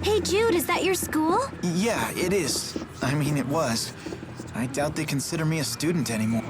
Hey, Jude, is that your school? Yeah, it is. I mean, it was. I doubt they consider me a student anymore.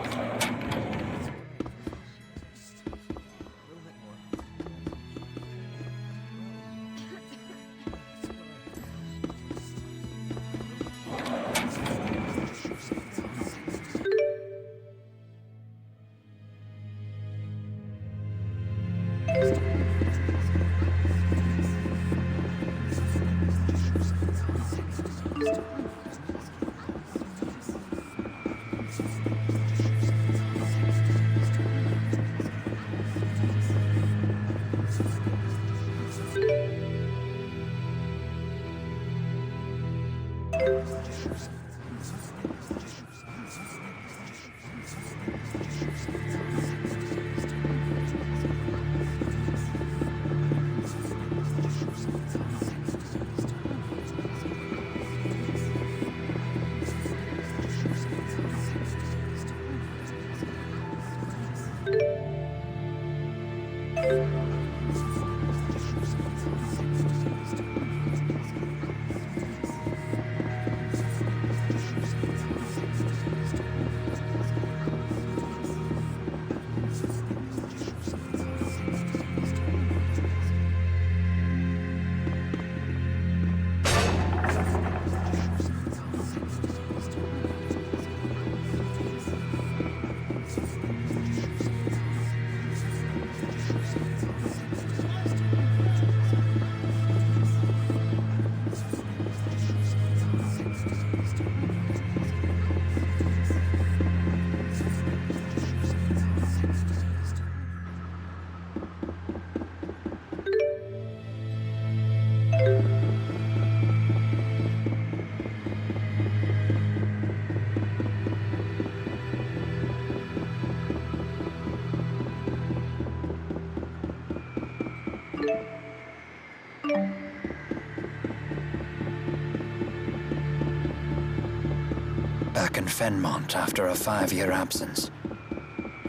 Back in Fenmont after a 5-year absence.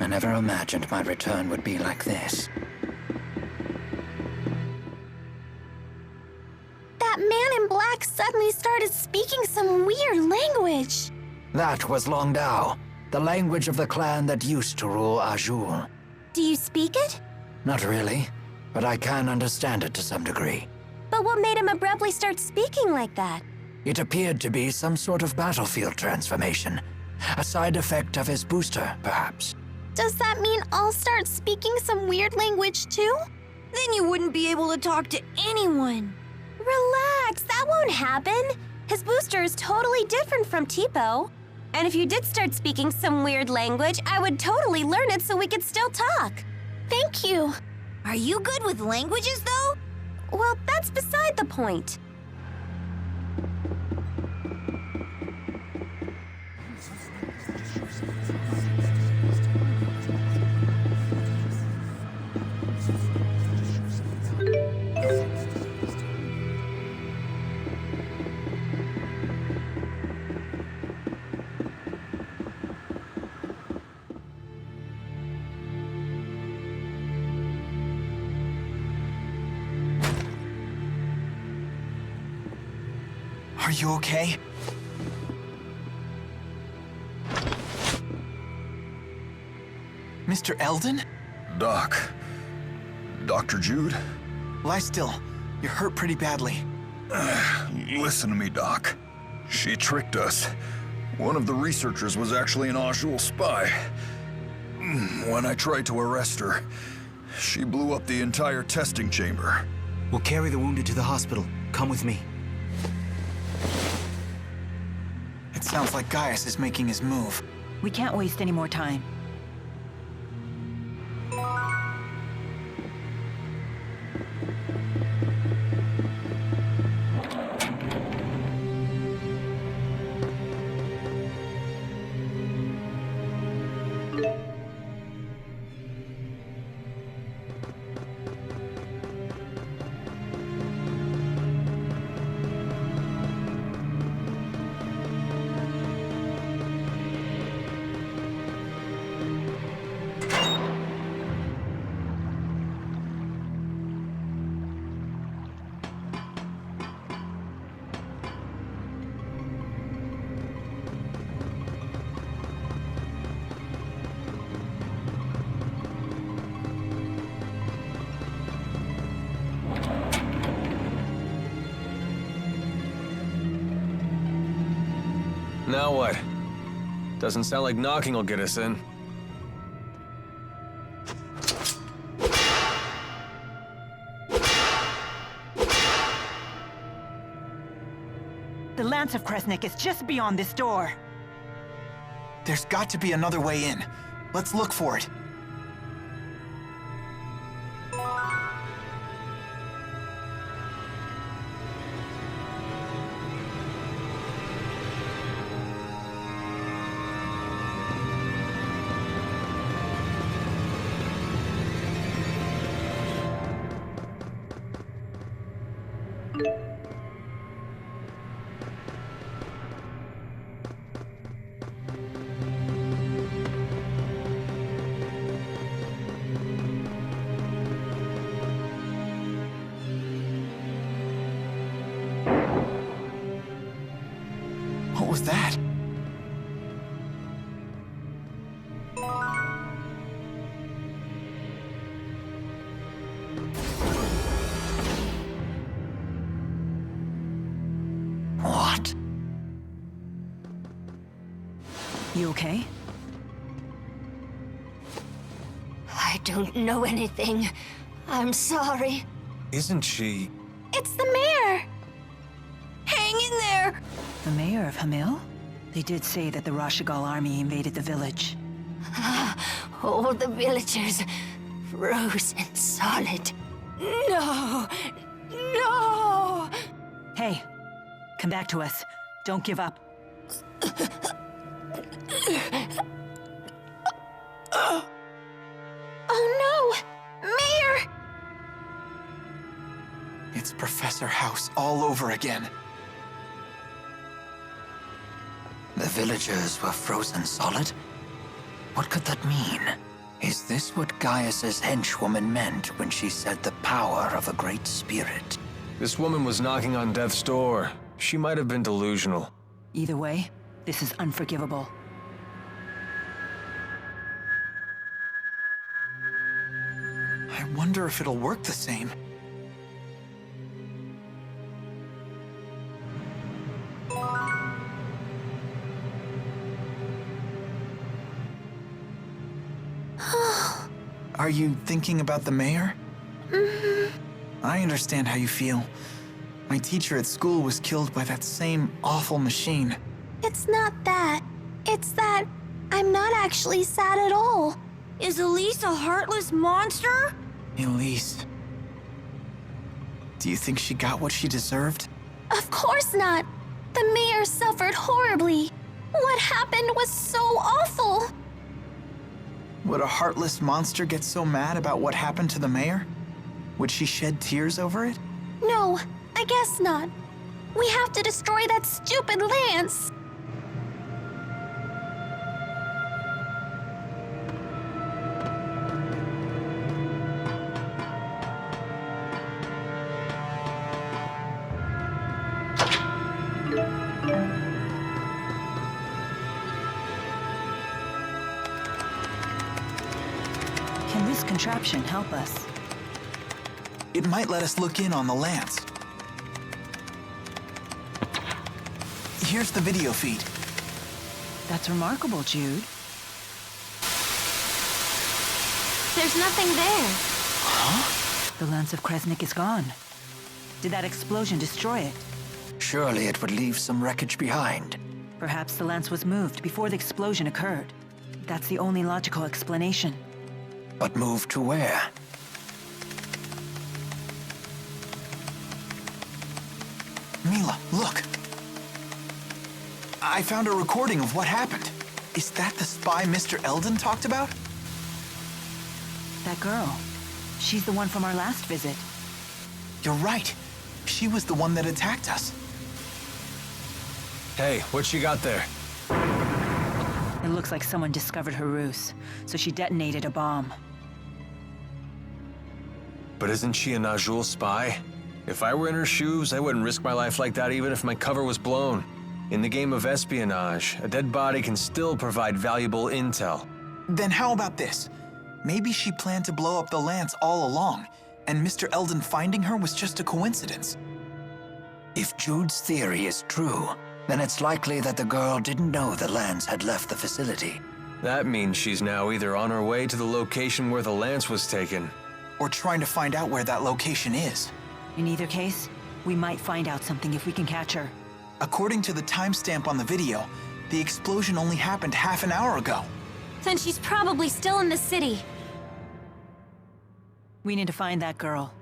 I never imagined my return would be like this. That man in black suddenly started speaking some weird language. That was Longdao, the language of the clan that used to rule Azul. Do you speak it? Not really, but I can understand it to some degree. But what made him abruptly start speaking like that? It appeared to be some sort of battlefield transformation. A side effect of his booster, perhaps. Does that mean I'll start speaking some weird language too? Then you wouldn't be able to talk to anyone. Relax, that won't happen. His booster is totally different from Tipo. And if you did start speaking some weird language, I would totally learn it so we could still talk. Thank you. Are you good with languages, though? Well, that's beside the point. Are you okay? Mr. Eldon? Doc. Dr. Jude? Lie still. You're hurt pretty badly. Listen to me, Doc. She tricked us. One of the researchers was actually an Azul spy. When I tried to arrest her, she blew up the entire testing chamber. We'll carry the wounded to the hospital. Come with me. It sounds like Gaius is making his move. We can't waste any more time. Now what? Doesn't sound like knocking will get us in. The Lance of Kresnik is just beyond this door. There's got to be another way in. Let's look for it. What was that? What? You okay? I don't know anything. I'm sorry. Isn't she... It's the mayor! Hang in there! The mayor of Hamil? They did say that the Rashigal army invaded the village. All the villagers frozen solid. No! No! Hey, come back to us. Don't give up. Oh no! Mayor! It's Professor House all over again. The villagers were frozen solid? What could that mean? Is this what Gaius's henchwoman meant when she said the power of a great spirit? This woman was knocking on death's door. She might have been delusional. Either way, this is unforgivable. I wonder if it'll work the same. Are you thinking about the mayor? I understand how you feel. My teacher at school was killed by that same awful machine. It's not that. It's that I'm not actually sad at all. Is Elise a heartless monster? Elise. Do you think she got what she deserved? Of course not. The mayor suffered horribly. What happened was so awful. Would a heartless monster get so mad about what happened to the mayor? Would she shed tears over it? No, I guess not. We have to destroy that stupid lance. Can this contraption help us? It might let us look in on the lance. Here's the video feed. That's remarkable, Jude. There's nothing there. The Lance of Kresnik is gone. Did that explosion destroy it? Surely it would leave some wreckage behind. Perhaps the lance was moved before the explosion occurred. That's the only logical explanation. But move to where? Milla, look! I found a recording of what happened. Is that the spy Mr. Eldon talked about? That girl. She's the one from our last visit. You're right. She was the one that attacked us. Hey, what you got there? It looks like someone discovered her ruse, so she detonated a bomb. But isn't she a Najul spy? If I were in her shoes, I wouldn't risk my life like that even if my cover was blown. In the game of espionage, a dead body can still provide valuable intel. Then how about this? Maybe she planned to blow up the lance all along, and Mr. Eldon finding her was just a coincidence. If Jude's theory is true, then it's likely that the girl didn't know the lance had left the facility. That means she's now either on her way to the location where the lance was taken, Or trying to find out where that location is. In either case, we might find out something if we can catch her. According to the timestamp on the video, the explosion only happened half an hour ago. Then she's probably still in the city. We need to find that girl.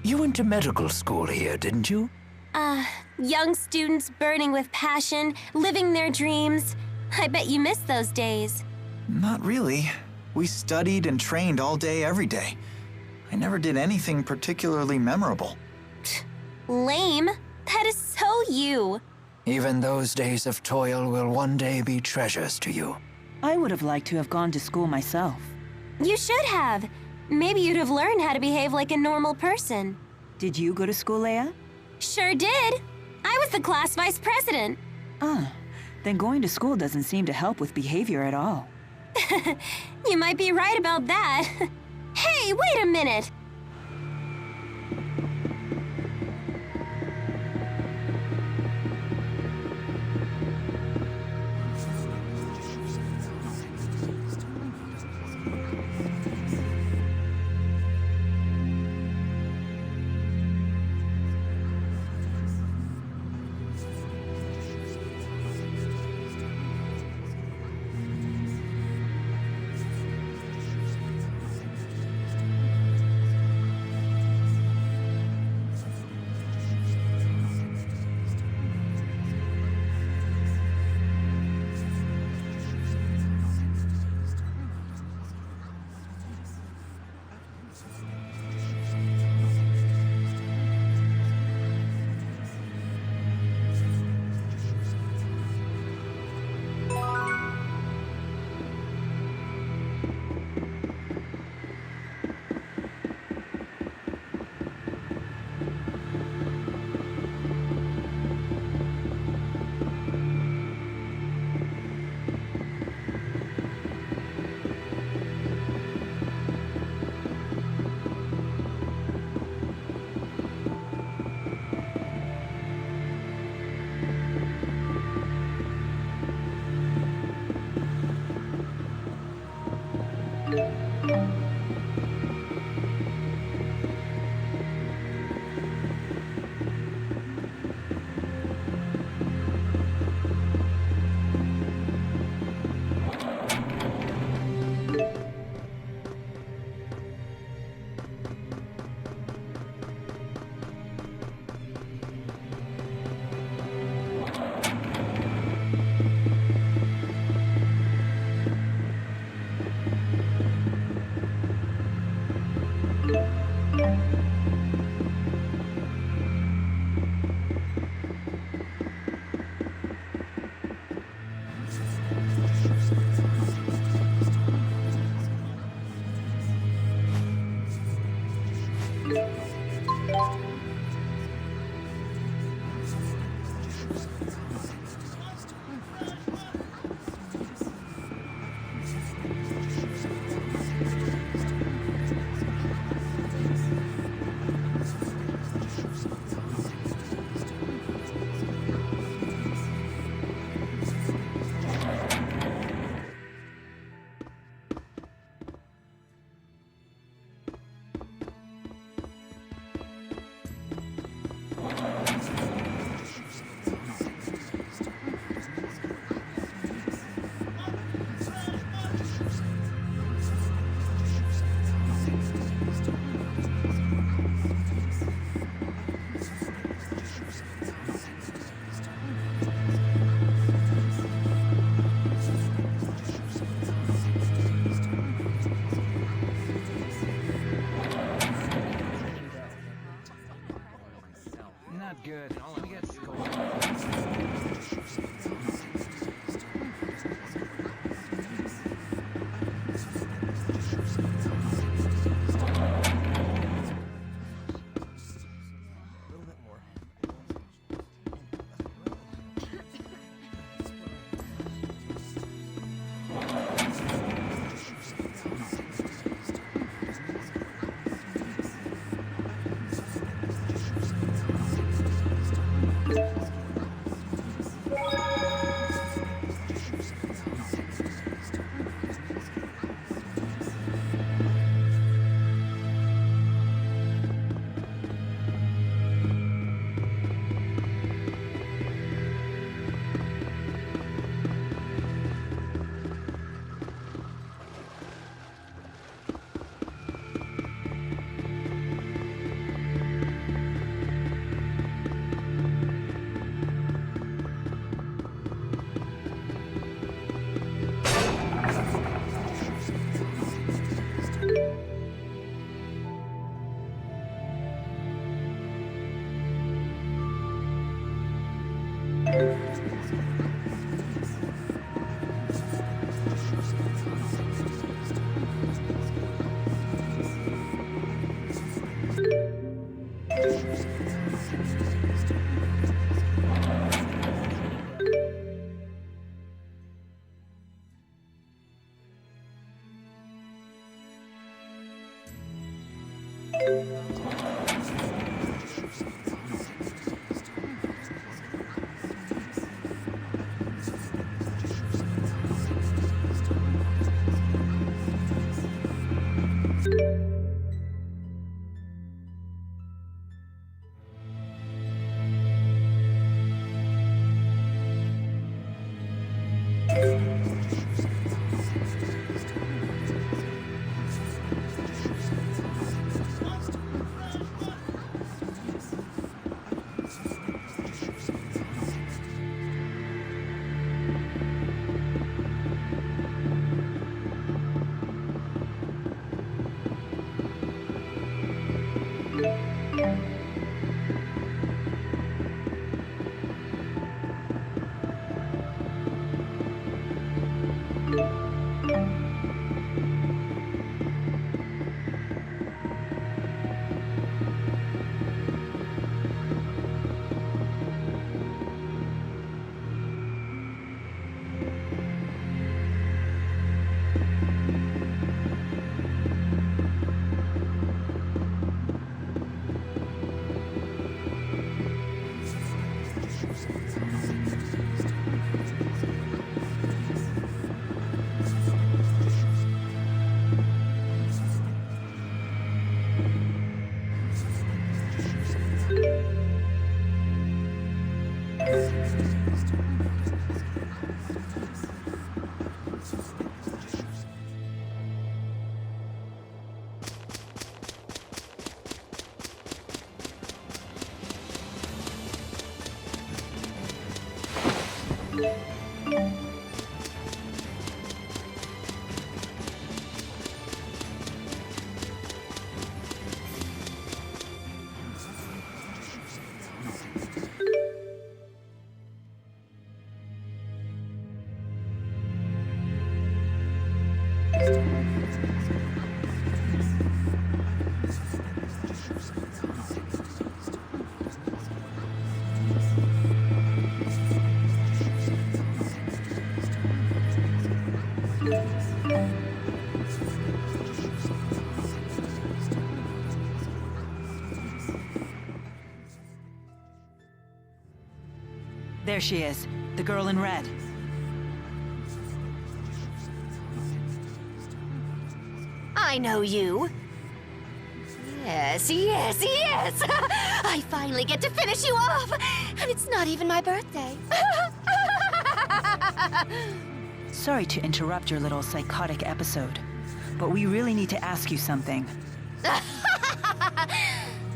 You went to medical school here, didn't you? Young students burning with passion, living their dreams. I bet you miss those days. Not really. We studied and trained all day, every day. I never did anything particularly memorable. Lame. That is so you. Even those days of toil will one day be treasures to you. I would have liked to have gone to school myself. You should have. Maybe you'd have learned how to behave like a normal person. Did you go to school, Leia? Sure did. I was the class vice president. Ah, then going to school doesn't seem to help with behavior at all. You might be right about that. Hey, wait a minute. There she is, the girl in red. I know you. Yes, yes, yes! I finally get to finish you off! And it's not even my birthday. Sorry to interrupt your little psychotic episode, but we really need to ask you something.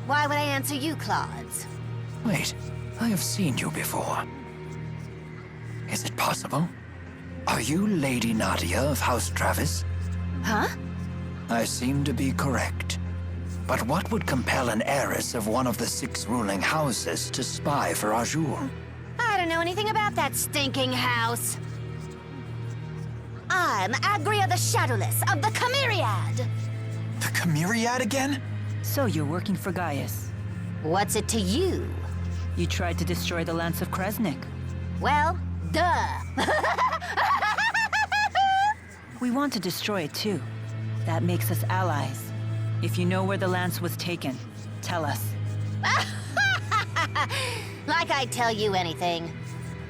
Why would I answer you, Claudes? Wait, I have seen you before. Is it possible? Are you Lady Nadia of House Travis? Huh? I seem to be correct. But what would compel an heiress of one of the 6 ruling houses to spy for Azure? I don't know anything about that stinking house. I'm Agria the Shadowless of the Chimeriad. The Chimeriad again? So you're working for Gaius. What's it to you? You tried to destroy the Lance of Kresnik. Well, duh. We want to destroy it too. That makes us allies. If you know where the lance was taken, tell us. Like I'd tell you anything.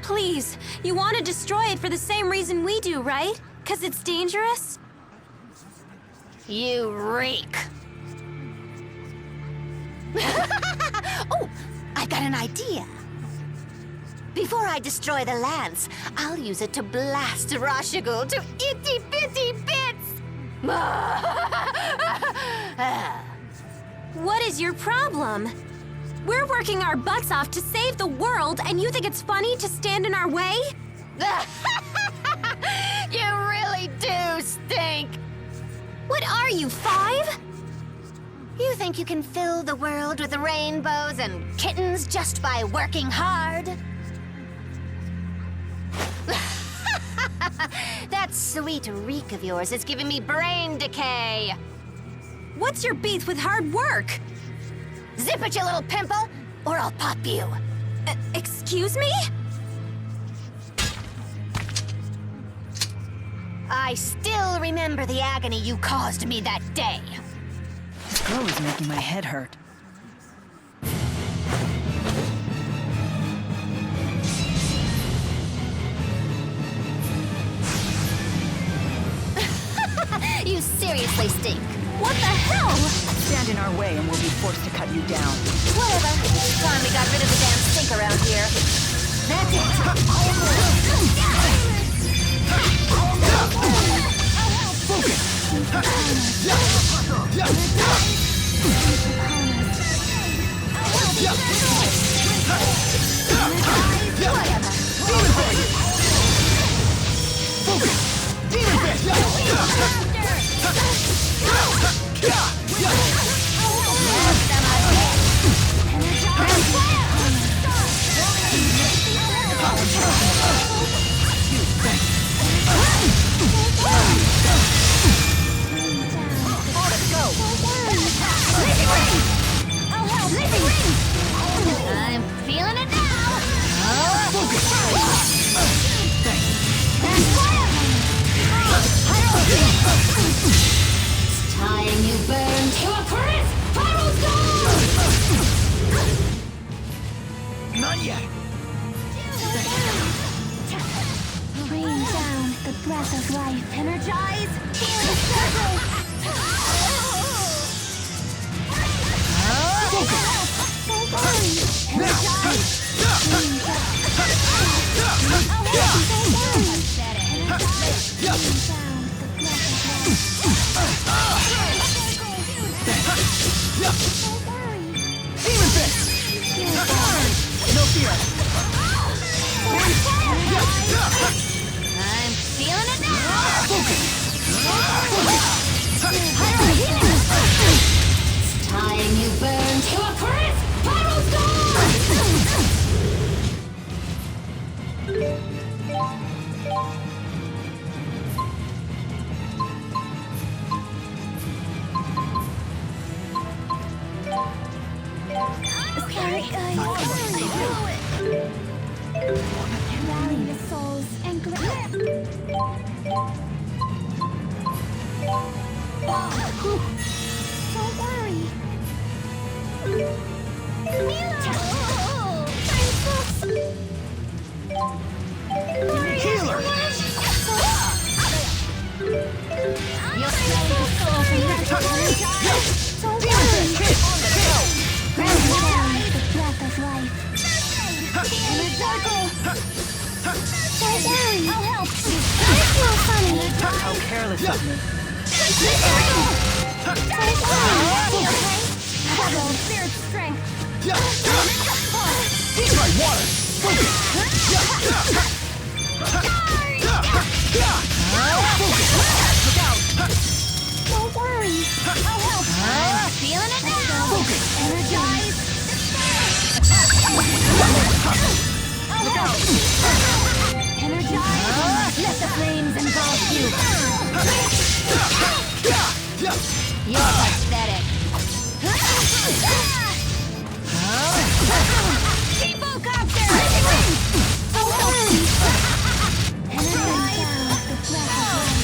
Please, you want to destroy it for the same reason we do, right? 'Cause it's dangerous? You reek. Oh, I've got an idea. Before I destroy the lance, I'll use it to blast Rashigul to itty-bitty bits! What is your problem? We're working our butts off to save the world, and you think it's funny to stand in our way? You really do stink! What are you, 5? You think you can fill the world with rainbows and kittens just by working hard? That sweet reek of yours is giving me brain decay. What's your beef with hard work? Zip it, you little pimple, or I'll pop you. Excuse me? I still remember the agony you caused me that day. glow is making my head hurt. You seriously stink. What the hell? Stand in our way and we'll be forced to cut you down. Whatever. It's time we got rid of the damn stink around here. That's it. I'm feeling it now. It's time you burn to a crisp. Pyro's gone. Not yet. Rain down the breath of life. Energize. Feel the circle. No fear. I'm feeling it now. It's time you burn to a crisp. Pyro's gone. Okay, rally the souls and grab. Don't worry. Healer! You'll slay the soul from your touch. Don't worry. Grab down the breath of life. In a circle. Don't worry. I'll help. I feel funny. How careless of me. Don't worry. Okay? Double spirit strength. Try water! Don't worry. I'll help. I'm feeling it now. Energize. I'll help. Energize. Let the flames engulf you. You're pathetic. Copter! Don't worry. Energize the breath of life.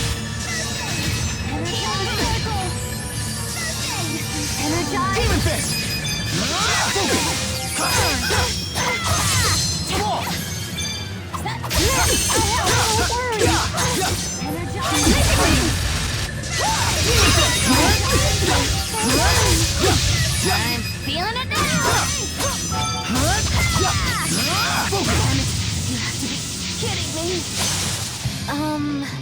Energize. Demon fist! I'm feeling it now. You have to be kidding me.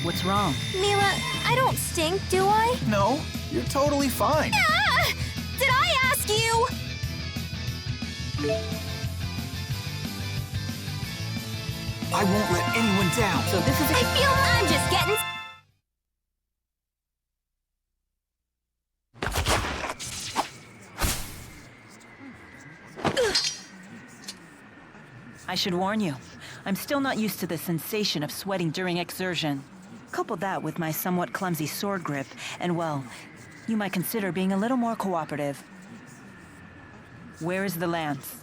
What's wrong? Milla, I don't stink, do I? No, you're totally fine. Ah! Did I ask you? I won't let anyone down. So this is I feel I'm just getting... I should warn you. I'm still not used to the sensation of sweating during exertion. Couple that with my somewhat clumsy sword grip, and well, you might consider being a little more cooperative. Where is the lance?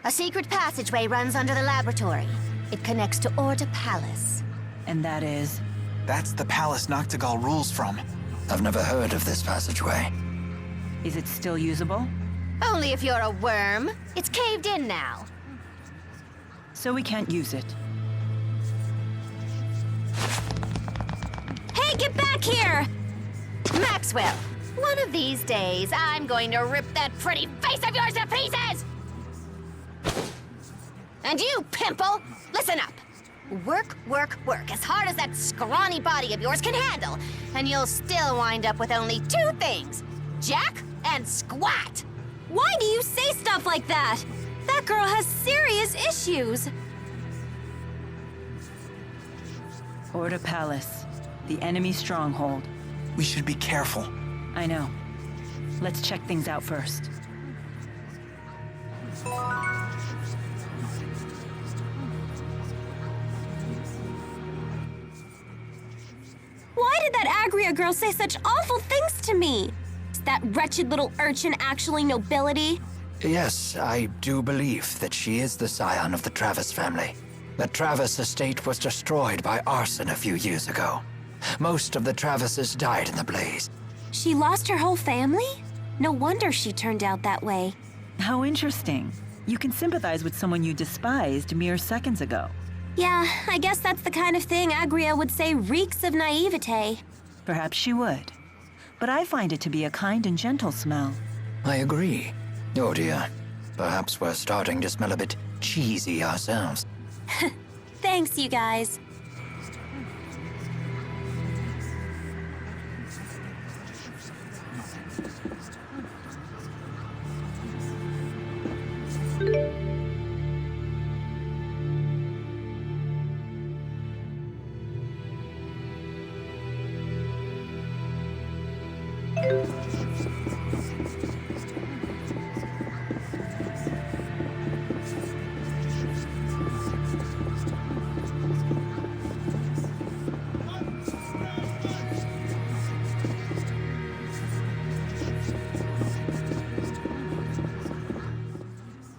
A secret passageway runs under the laboratory. It connects to Orta Palace. And that is... That's the palace Noctigal rules from. I've never heard of this passageway. Is it still usable? Only if you're a worm. It's caved in now. So we can't use it. Hey, get back here! Maxwell, one of these days, I'm going to rip that pretty face of yours to pieces! And you, pimple, listen up. Work, work, work as hard as that scrawny body of yours can handle, and you'll still wind up with only two things, Jack and Squat. Why do you say stuff like that? That girl has serious issues. Order Palace, the enemy stronghold. We should be careful. I know. Let's check things out first. Why did that Agria girl say such awful things to me? Is that wretched little urchin actually nobility? Yes, I do believe that she is the scion of the Través family. The Través estate was destroyed by arson a few years ago. Most of the Travéses died in the blaze. She lost her whole family? No wonder she turned out that way. How interesting. You can sympathize with someone you despised mere seconds ago. Yeah, I guess that's the kind of thing Agria would say reeks of naivete. Perhaps she would. But I find it to be a kind and gentle smell. I agree. Oh dear. Perhaps we're starting to smell a bit cheesy ourselves. Thanks, you guys.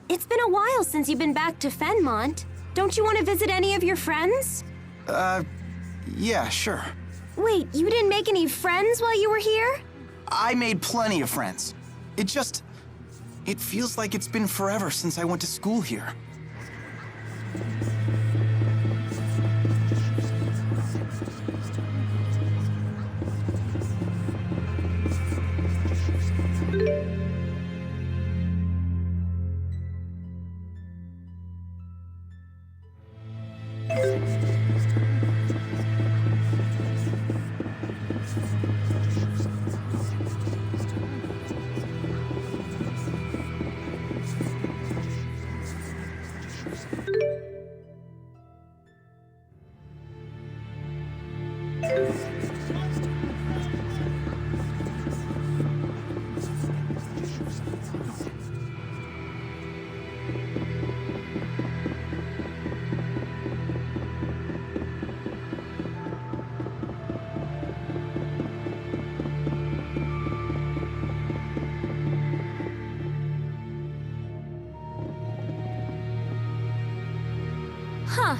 It's been a while since you've been back to Fenmont. Don't you want to visit any of your friends? Yeah, sure. Wait, you didn't make any friends while you were here? I made plenty of friends. It feels like it's been forever since I went to school here. Huh.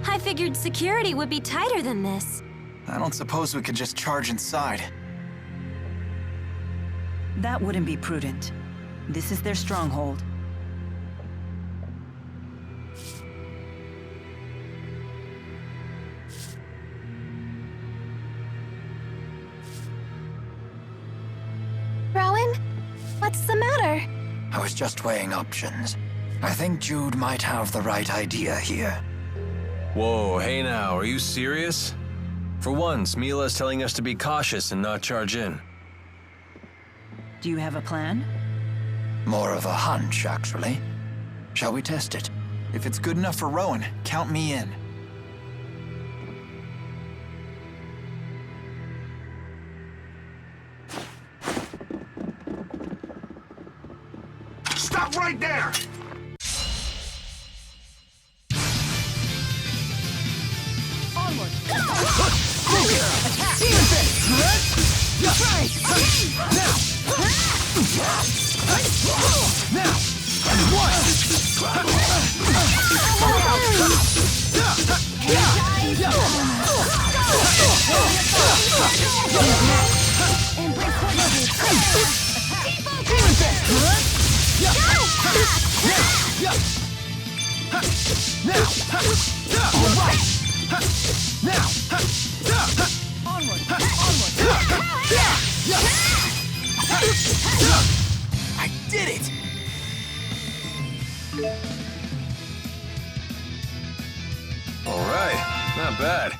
I figured security would be tighter than this. I don't suppose we could just charge inside. That wouldn't be prudent. This is their stronghold. Rowan, what's the matter? I was just weighing options. I think Jude might have the right idea here. Whoa, hey now, are you serious? For once, Milla's telling us to be cautious and not charge in. Do you have a plan? More of a hunch, actually. Shall we test it? If it's good enough for Rowan, count me in. Stop right there! And break I did it! All right, not bad.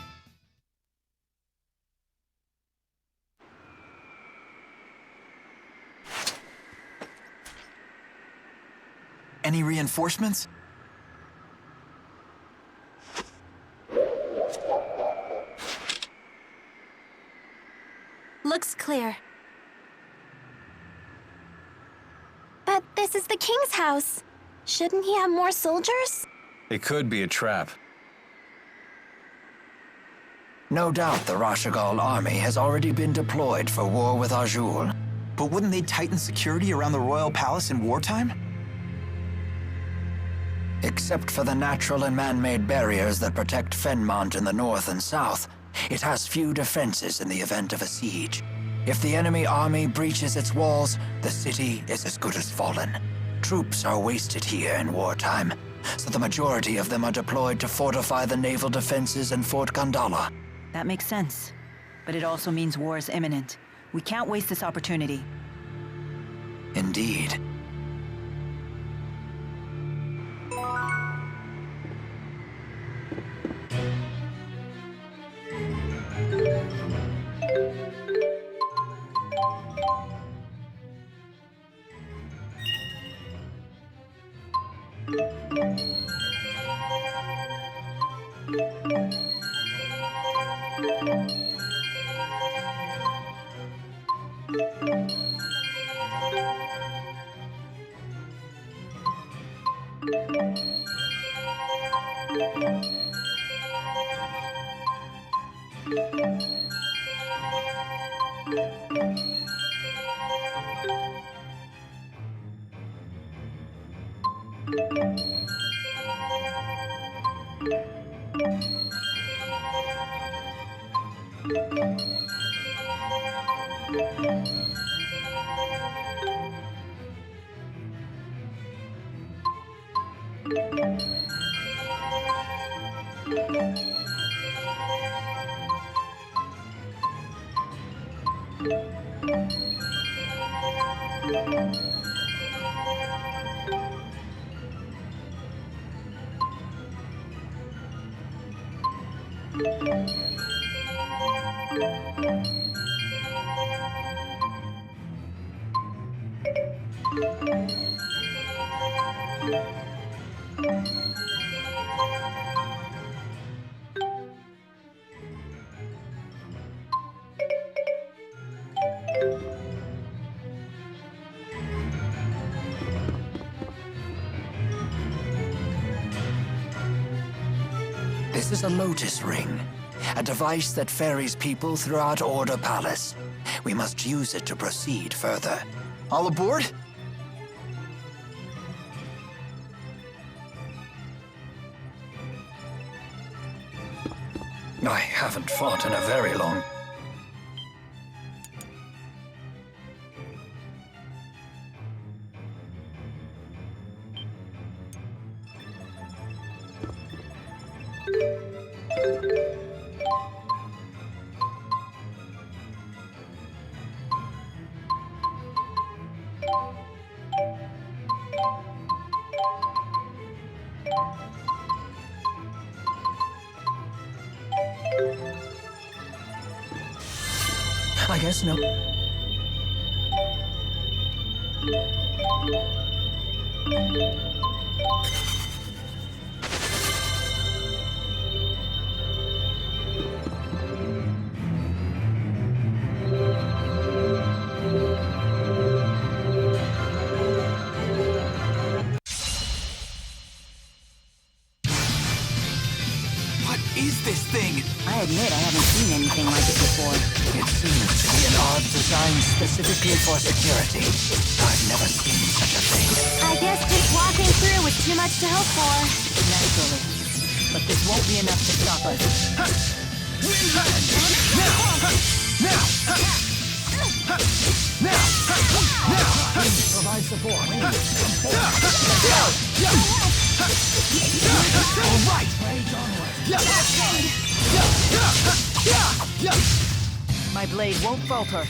Any reinforcements? Looks clear. But this is the king's house. Shouldn't he have more soldiers? It could be a trap. No doubt the Rashagal army has already been deployed for war with Azul. But wouldn't they tighten security around the royal palace in wartime? Except for the natural and man-made barriers that protect Fenmont in the north and south, it has few defenses in the event of a siege. If the enemy army breaches its walls, the city is as good as fallen. Troops are wasted here in wartime, so the majority of them are deployed to fortify the naval defenses in Fort Gandala. That makes sense. But it also means war is imminent. We can't waste this opportunity. Indeed. This is a lotus ring, a device that ferries people throughout Order Palace. We must use it to proceed further. All aboard? I haven't fought in a very long... I guess no. What is this thing? I admit I haven't seen anything like it before. It seems to be an odd design specifically for security. I've never seen such a thing. I guess just walking through was too much to hope for. Naturally. But this won't be enough to stop us. Provide support. My blade won't falter.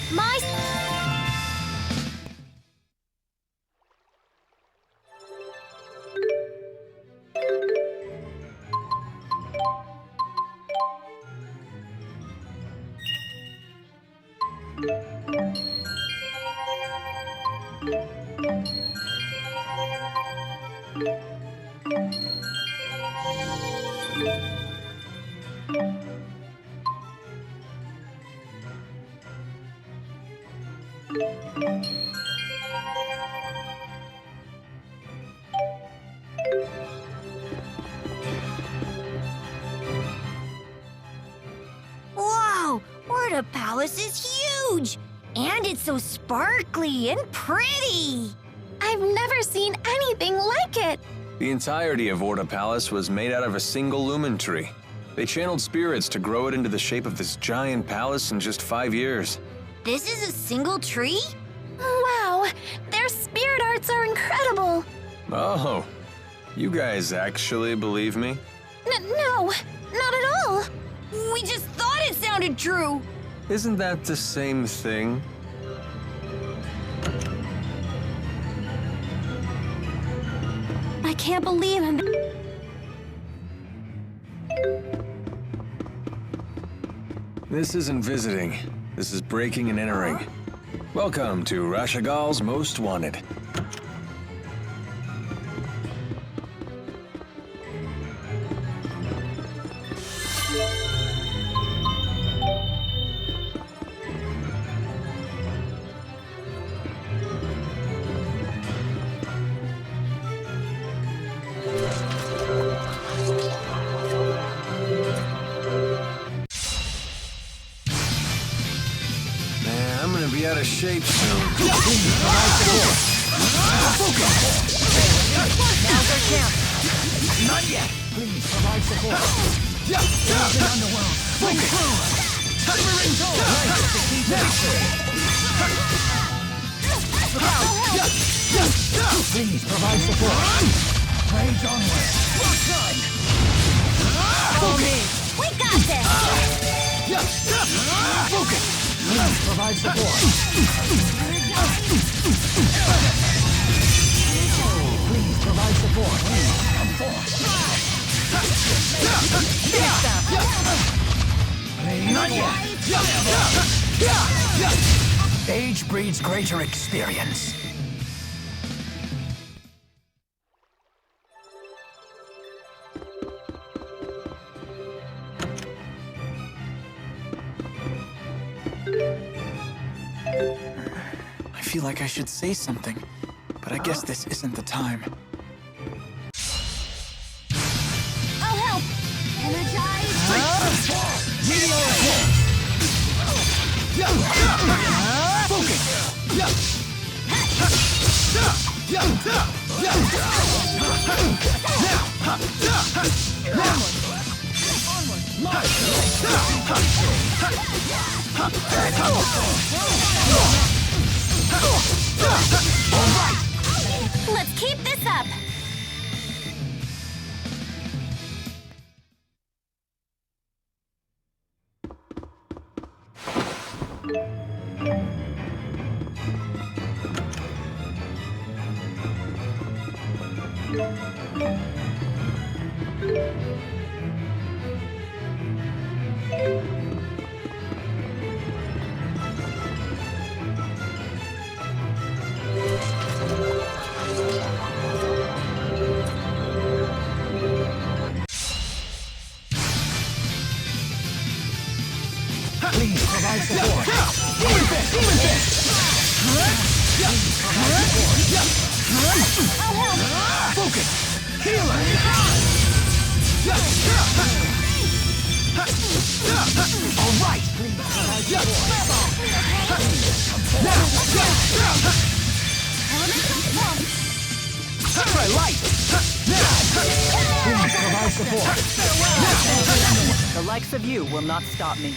Wow, Orta Palace is huge! And it's so sparkly and pretty! I've never seen anything like it! The entirety of Orta Palace was made out of a single lumen tree. They channeled spirits to grow it into the shape of this giant palace in just 5 years. This is a single tree? Wow, their spirit arts are incredible! Oh, you guys actually believe me? No, not at all! We just thought it sounded true! Isn't that the same thing? I can't believe I'm... This isn't visiting. This is breaking and entering. Welcome to Rashagal's Most Wanted. I'm gonna be out of shape soon. Now's our chance. Not yet. Please provide support. The underworld. Please provide support. Rage onward. Follow me. We got this! Focus. Please provide support. Please provide support. Come forth. Not yet. Age breeds greater experience. I feel like I should say something, but I guess this isn't the time. I'll help! Energize! Let's keep this up! Please provide support. Focus. Healer. All right. Please provide support. Try light. Please provide support. The likes of you will not stop me.